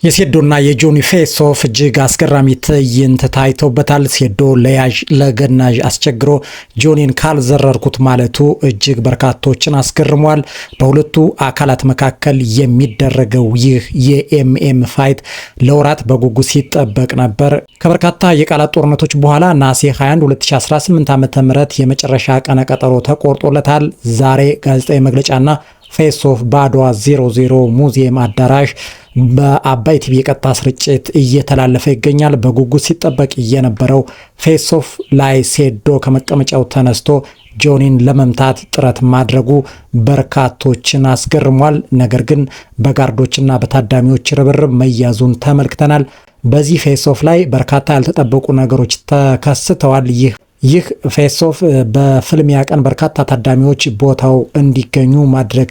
የሴዶና የጆኒ ፌስ ኦፍ እጅግ አስገራሚ ትዕይንት ታይቶበታል። ሴዶ ለያዥ ለገናዥ አስቸግሮ ጆኒን ካልዘረርኩት ማለቱ እጅግ በርካቶችን አስገርሟል። በሁለቱ አካላት መካከል የሚደረገው ይህ የኤምኤም ፋይት ለወራት በጉጉት ሲጠበቅ ነበር። ከበርካታ የቃላት ጦርነቶች በኋላ ነሐሴ 21 2018 ዓ.ም የመጨረሻ ቀነ ቀጠሮ ተቆርጦለታል። ዛሬ ጋዜጣዊ መግለጫና ፌስ ኦፍ በአድዋ 00 ሙዚየም አዳራሽ በአባይ ቲቪ የቀጥታ ስርጭት እየተላለፈ ይገኛል። በጉጉት ሲጠበቅ የነበረው ፌስ ኦፍ ላይ ሴዶ ከመቀመጫው ተነስቶ ጆኒን ለመምታት ጥረት ማድረጉ በርካቶችን አስገርሟል። ነገር ግን በጋርዶችና በታዳሚዎች ርብርብ መያዙን ተመልክተናል። በዚህ ፌስ ኦፍ ላይ በርካታ ያልተጠበቁ ነገሮች ተከስተዋል። ይህ ፌስ ኦፍ በፍልሚያ ቀን በርካታ ታዳሚዎች ቦታው እንዲገኙ ማድረግ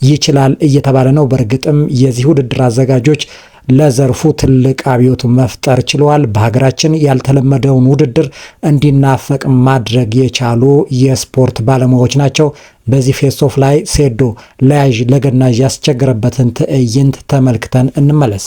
ይችላል እየተባለ ነው። በእርግጥም የዚህ ውድድር አዘጋጆች ለዘርፉ ትልቅ አብዮት መፍጠር ችለዋል። በሀገራችን ያልተለመደውን ውድድር እንዲናፈቅ ማድረግ የቻሉ የስፖርት ባለሙያዎች ናቸው። በዚህ ፌስ ኦፍ ላይ ሴዶ ለያዥ ለገናዥ ያስቸገረበትን ትዕይንት ተመልክተን እንመለስ።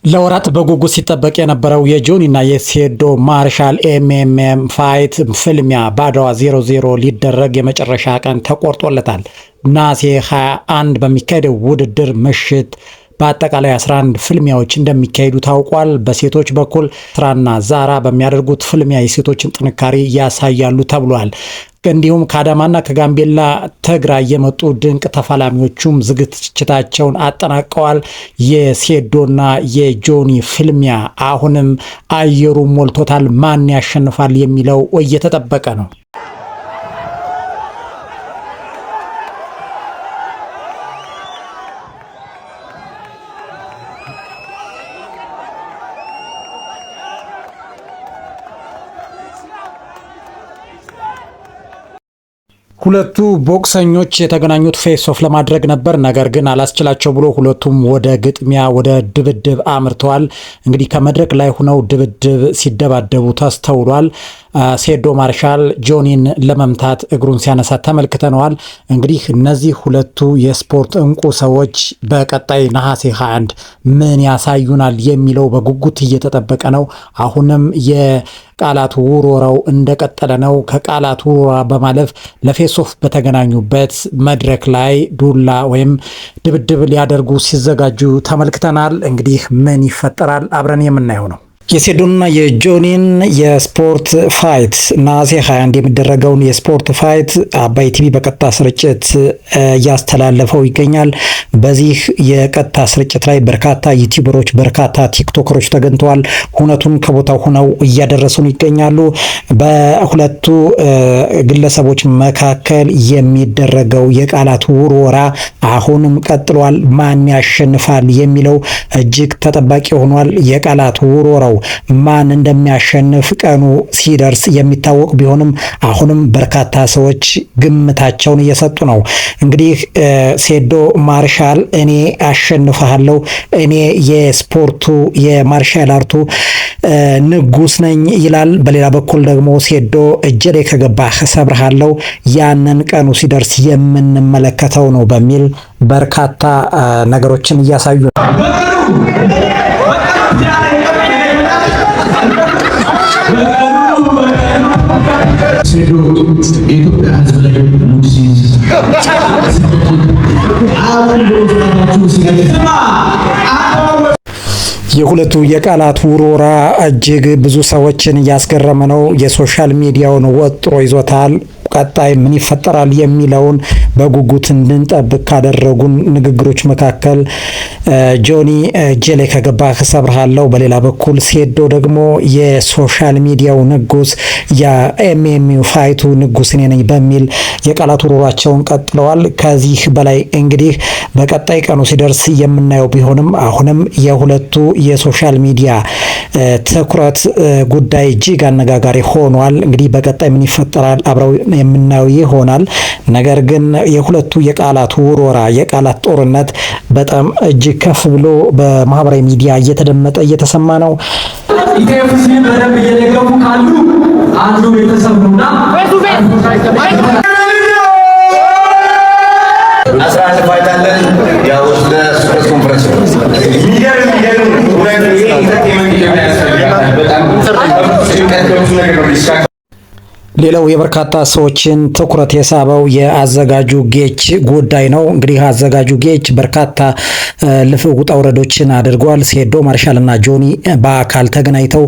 ለወራት በጉጉት ሲጠበቅ የነበረው የጆኒና የሴዶ ማርሻል ኤምኤም ፋይት ፍልሚያ በአድዋ 00 ሊደረግ የመጨረሻ ቀን ተቆርጦለታል። ነሐሴ 21 በሚካሄደው ውድድር ምሽት በአጠቃላይ 11 ፍልሚያዎች እንደሚካሄዱ ታውቋል። በሴቶች በኩል ስራና ዛራ በሚያደርጉት ፍልሚያ የሴቶችን ጥንካሬ ያሳያሉ ተብሏል። እንዲሁም ከአዳማና ከጋምቤላ ትግራይ የመጡ ድንቅ ተፋላሚዎቹም ዝግጅታቸውን አጠናቀዋል። የሴዶና የጆኒ ፍልሚያ አሁንም አየሩ ሞልቶታል። ማን ያሸንፋል የሚለው እየተጠበቀ ነው። ሁለቱ ቦክሰኞች የተገናኙት ፌስ ኦፍ ለማድረግ ነበር። ነገር ግን አላስችላቸው ብሎ ሁለቱም ወደ ግጥሚያ ወደ ድብድብ አምርተዋል። እንግዲህ ከመድረክ ላይ ሆነው ድብድብ ሲደባደቡ ተስተውሏል። ሴዶ ማርሻል ጆኒን ለመምታት እግሩን ሲያነሳ ተመልክተነዋል። እንግዲህ እነዚህ ሁለቱ የስፖርት እንቁ ሰዎች በቀጣይ ነሐሴ 21 ምን ያሳዩናል የሚለው በጉጉት እየተጠበቀ ነው። አሁንም የቃላት ውርወራው እንደቀጠለ ነው። ከቃላት ውርወራ በማለፍ ለፌስ ኦፍ በተገናኙበት መድረክ ላይ ዱላ ወይም ድብድብ ሊያደርጉ ሲዘጋጁ ተመልክተናል። እንግዲህ ምን ይፈጠራል አብረን የምናየው ነው። የሴዶና የጆኒን የስፖርት ፋይት ነሐሴ 21 የሚደረገውን የስፖርት ፋይት አባይ ቲቪ በቀጥታ ስርጭት እያስተላለፈው ይገኛል። በዚህ የቀጥታ ስርጭት ላይ በርካታ ዩቲዩበሮች፣ በርካታ ቲክቶከሮች ተገኝተዋል። ሁነቱን ከቦታው ሆነው እያደረሱን ይገኛሉ። በሁለቱ ግለሰቦች መካከል የሚደረገው የቃላት ውርወራ አሁንም ቀጥሏል። ማን ያሸንፋል የሚለው እጅግ ተጠባቂ ሆኗል። የቃላት ውርወራው ማን እንደሚያሸንፍ ቀኑ ሲደርስ የሚታወቅ ቢሆንም አሁንም በርካታ ሰዎች ግምታቸውን እየሰጡ ነው። እንግዲህ ሴዶ ማርሻል እኔ አሸንፋለሁ፣ እኔ የስፖርቱ የማርሻል አርቱ ንጉስ ነኝ ይላል። በሌላ በኩል ደግሞ ሴዶ እጄ ላይ ከገባህ ሰብርሃለሁ፣ ያንን ቀኑ ሲደርስ የምንመለከተው ነው በሚል በርካታ ነገሮችን እያሳዩ ነው። የሁለቱ የቃላት ውርወራ እጅግ ብዙ ሰዎችን እያስገረመ ነው። የሶሻል ሚዲያውን ወጥሮ ይዞታል። ቀጣይ ምን ይፈጠራል የሚለውን በጉጉት እንድንጠብቅ ካደረጉን ንግግሮች መካከል ጆኒ ጄሌ ከገባ ከሰብርሃለው፣ በሌላ በኩል ሴዶ ደግሞ የሶሻል ሚዲያው ንጉስ የኤምኤም ፋይቱ ንጉስ እኔ ነኝ በሚል የቃላት ውርወራቸውን ቀጥለዋል። ከዚህ በላይ እንግዲህ በቀጣይ ቀኑ ሲደርስ የምናየው ቢሆንም አሁንም የሁለቱ የሶሻል ሚዲያ ትኩረት ጉዳይ እጅግ አነጋጋሪ ሆኗል። እንግዲህ በቀጣይ ምን ይፈጠራል አብረው የምናየው ይሆናል። ነገር ግን የሁለቱ የቃላት ውርወራ የቃላት ጦርነት በጣም እጅግ ከፍ ብሎ በማህበራዊ ሚዲያ እየተደመጠ እየተሰማ ነው። ኢቴፍሲ በደንብ እየደገፉ ካሉ አንዱ ቤተሰብ ነውና 11 ፋይት አለን። ያው ለሱፐር ኮንፈረንስ ሚዲያም ሌላው የበርካታ ሰዎችን ትኩረት የሳበው የአዘጋጁ ጌች ጉዳይ ነው። እንግዲህ አዘጋጁ ጌች በርካታ ውጣ ውረዶችን አድርጓል። ሴዶ ማርሻልና ጆኒ በአካል ተገናኝተው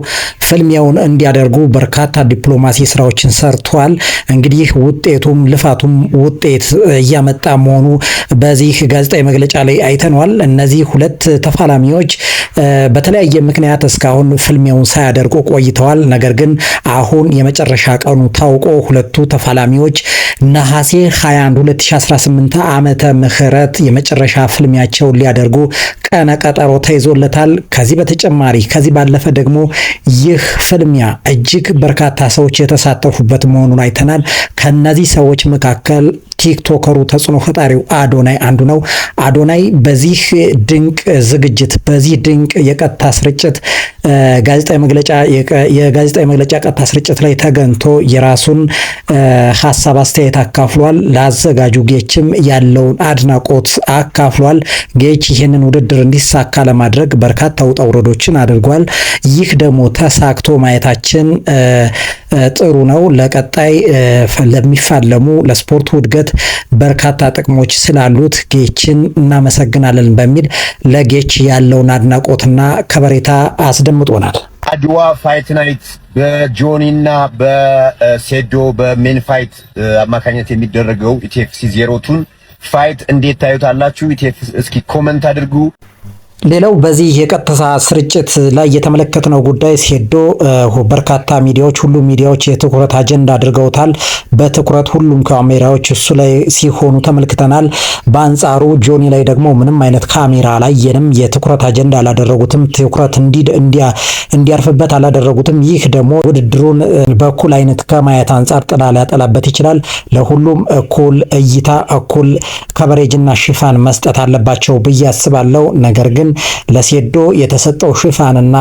ፍልሚያውን እንዲያደርጉ በርካታ ዲፕሎማሲ ስራዎችን ሰርቷል። እንግዲህ ውጤቱም ልፋቱም ውጤት እያመጣ መሆኑ በዚህ ጋዜጣዊ መግለጫ ላይ አይተኗል። እነዚህ ሁለት ተፋላሚዎች በተለያየ ምክንያት እስካሁን ፍልሚያውን ሳያደርጉ ቆይተዋል። ነገር ግን አሁን የመጨረሻ ቀኑ ታውቆ ሁለቱ ተፋላሚዎች ነሐሴ 21 2018 ዓመተ ምህረት የመጨረሻ ፍልሚያቸውን ሊያደርጉ ቀነ ቀጠሮ ተይዞለታል። ከዚህ በተጨማሪ ከዚህ ባለፈ ደግሞ ይህ ፍልሚያ እጅግ በርካታ ሰዎች የተሳተፉበት መሆኑን አይተናል። ከነዚህ ሰዎች መካከል ቲክቶከሩ ተጽዕኖ ፈጣሪው አዶናይ አንዱ ነው። አዶናይ በዚህ ድንቅ ዝግጅት በዚህ ድንቅ የቀጥታ ስርጭት የጋዜጣዊ መግለጫ ቀጥታ ስርጭት ላይ ተገኝቶ የራሱን ሐሳብ አስተያየት አካፍሏል። ለአዘጋጁ ጌችም ያለውን አድናቆት አካፍሏል። ጌች ይህንን ውድድር እንዲሳካ ለማድረግ በርካታ ውጣ ውረዶችን አድርጓል። ይህ ደግሞ ተሳክቶ ማየታችን ጥሩ ነው። ለቀጣይ ለሚፋለሙ ለስፖርቱ እድገት በርካታ ጥቅሞች ስላሉት ጌችን እናመሰግናለን በሚል ለጌች ያለውን አድናቆትና ከበሬታ አስደምጦናል። አድዋ ፋይት ናይት በጆኒና በሴዶ በሜን ፋይት አማካኝነት የሚደረገው ኢቲኤፍሲ 02 ፋይት እንዴት ታዩታላችሁ? ኢቲኤፍ እስኪ ኮሜንት አድርጉ። ሌላው በዚህ የቀጥታ ስርጭት ላይ የተመለከትነው ጉዳይ ሴዶ በርካታ ሚዲያዎች ሁሉም ሚዲያዎች የትኩረት አጀንዳ አድርገውታል። በትኩረት ሁሉም ካሜራዎች እሱ ላይ ሲሆኑ ተመልክተናል። በአንጻሩ ጆኒ ላይ ደግሞ ምንም አይነት ካሜራ ላይ የትኩረት አጀንዳ አላደረጉትም። ትኩረት እንዲያርፍበት አላደረጉትም። ይህ ደግሞ ውድድሩን በኩል አይነት ከማየት አንጻር ጥላ ሊያጠላበት ይችላል። ለሁሉም እኩል እይታ እኩል ከቨሬጅና ሽፋን መስጠት አለባቸው ብዬ አስባለሁ። ነገር ግን ለሴዶ የተሰጠው ሽፋንና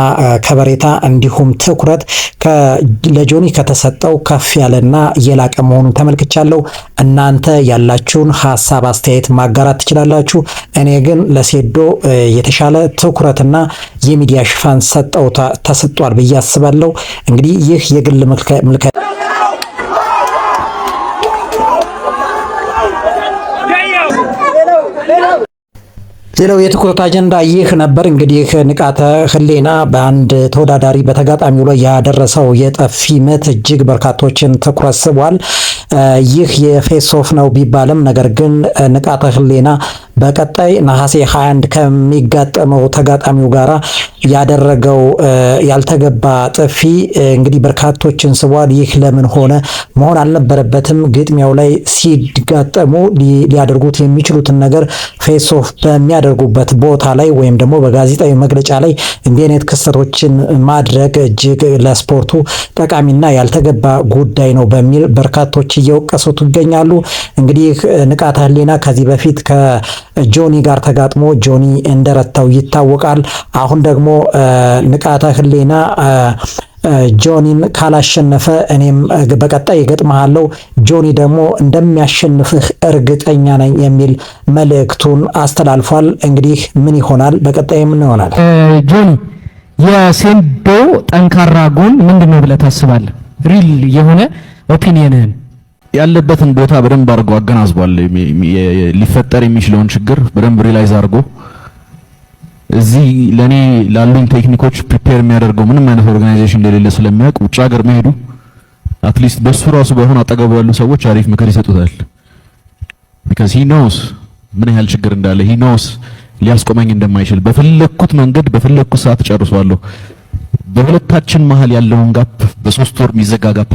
ከበሬታ እንዲሁም ትኩረት ለጆኒ ከተሰጠው ከፍ ያለና የላቀ መሆኑን ተመልክቻለሁ። እናንተ ያላችሁን ሐሳብ አስተያየት ማጋራት ትችላላችሁ። እኔ ግን ለሴዶ የተሻለ ትኩረትና የሚዲያ ሽፋን ተሰጥቷል ብዬ አስባለሁ። እንግዲህ ይህ የግል ምልከታ ሌላው የትኩረት አጀንዳ ይህ ነበር። እንግዲህ ንቃተ ህሊና በአንድ ተወዳዳሪ በተጋጣሚው ላይ ያደረሰው የጠፊ ምት እጅግ በርካቶችን ትኩረት ስቧል። ይህ የፌስ ኦፍ ነው ቢባልም ነገር ግን ንቃተ ህሊና በቀጣይ ነሐሴ 21 ከሚጋጠመው ተጋጣሚው ጋራ ያደረገው ያልተገባ ጥፊ እንግዲህ በርካቶችን ስቧል። ይህ ለምን ሆነ? መሆን አልነበረበትም። ግጥሚያው ላይ ሲጋጠሙ ሊያደርጉት የሚችሉትን ነገር ፌስ ኦፍ በሚያደርጉበት ቦታ ላይ ወይም ደግሞ በጋዜጣዊ መግለጫ ላይ እንዲህ አይነት ክስተቶችን ማድረግ እጅግ ለስፖርቱ ጠቃሚና ያልተገባ ጉዳይ ነው በሚል በርካቶች እየወቀሱት ይገኛሉ። እንግዲህ ንቃተ ህሊና ከዚህ በፊት ከጆኒ ጋር ተጋጥሞ ጆኒ እንደረታው ይታወቃል። አሁን ደግሞ ንቃተ ህሊና ጆኒን ካላሸነፈ እኔም በቀጣይ እገጥምሃለሁ፣ ጆኒ ደግሞ እንደሚያሸንፍህ እርግጠኛ ነኝ የሚል መልእክቱን አስተላልፏል። እንግዲህ ምን ይሆናል በቀጣይ ምን ይሆናል? ጆኒ የሴዶ ጠንካራ ጎን ምንድነው ብለህ ታስባለህ? ሪል የሆነ ኦፒኒየንህን ያለበትን ቦታ በደንብ አድርጎ አገናዝቧል። ሊፈጠር የሚችለውን ችግር በደንብ ሪላይዝ አድርጎ እዚህ ለኔ ላሉኝ ቴክኒኮች ፕሪፔር የሚያደርገው ምንም አይነት ኦርጋናይዜሽን እንደሌለ ስለሚያውቅ ውጭ ሀገር መሄዱ አትሊስት በሱ ራሱ ባይሆን አጠገቡ ያሉ ሰዎች አሪፍ ምክር ይሰጡታል። because he knows ምን ያህል ችግር እንዳለ he knows ሊያስቆመኝ እንደማይችል በፈለኩት መንገድ በፈለኩት ሰዓት ጨርሷለሁ። በሁለታችን መሃል ያለውን ጋፕ በ3 ወር የሚዘጋ ጋፕ